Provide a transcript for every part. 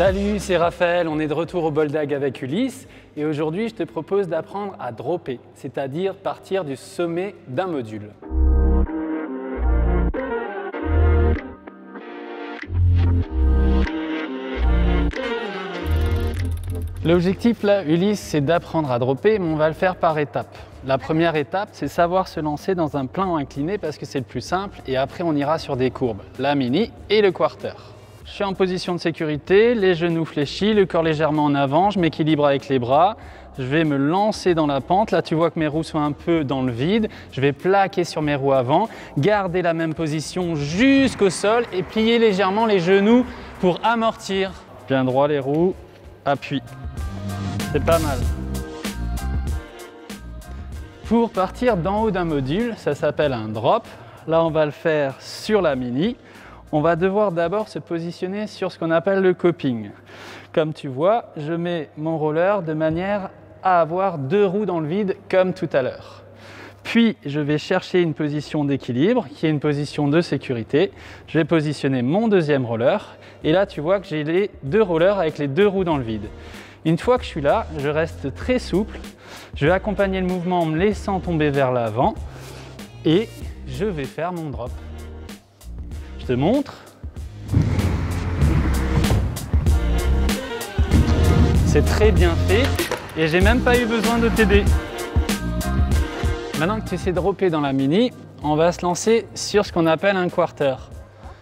Salut, c'est Raphaël, on est de retour au Boldag avec Ulysse et aujourd'hui je te propose d'apprendre à dropper, c'est-à-dire partir du sommet d'un module. L'objectif là, Ulysse, c'est d'apprendre à dropper, mais on va le faire par étapes. La première étape, c'est savoir se lancer dans un plan incliné parce que c'est le plus simple et après on ira sur des courbes, la mini et le quarter. Je suis en position de sécurité, les genoux fléchis, le corps légèrement en avant, je m'équilibre avec les bras, je vais me lancer dans la pente. Là, tu vois que mes roues sont un peu dans le vide, je vais plaquer sur mes roues avant, garder la même position jusqu'au sol et plier légèrement les genoux pour amortir. Bien droit les roues, appui. C'est pas mal. Pour partir d'en haut d'un module, ça s'appelle un drop. Là, on va le faire sur la mini. On va devoir d'abord se positionner sur ce qu'on appelle le coping. Comme tu vois, je mets mon roller de manière à avoir deux roues dans le vide comme tout à l'heure. Puis, je vais chercher une position d'équilibre qui est une position de sécurité. Je vais positionner mon deuxième roller. Et là, tu vois que j'ai les deux rollers avec les deux roues dans le vide. Une fois que je suis là, je reste très souple. Je vais accompagner le mouvement en me laissant tomber vers l'avant et je vais faire mon drop. Je te montre. C'est très bien fait et j'ai même pas eu besoin de t'aider. Maintenant que tu sais dropper dans la mini, on va se lancer sur ce qu'on appelle un quarter.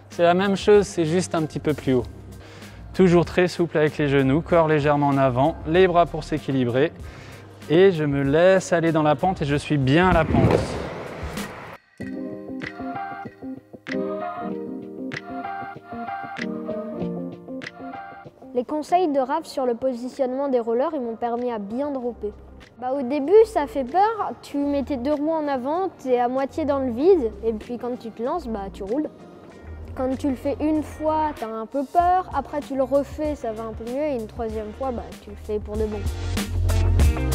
C'est la même chose, c'est juste un petit peu plus haut. Toujours très souple avec les genoux, corps légèrement en avant, les bras pour s'équilibrer. Et je me laisse aller dans la pente et je suis bien à la pente. Les conseils de Raph sur le positionnement des rollers, ils m'ont permis à bien dropper. Au début, ça fait peur. Tu mets tes deux roues en avant, tu es à moitié dans le vide. Et puis quand tu te lances, tu roules. Quand tu le fais une fois, tu as un peu peur. Après, tu le refais, ça va un peu mieux. Et une troisième fois, tu le fais pour de bon.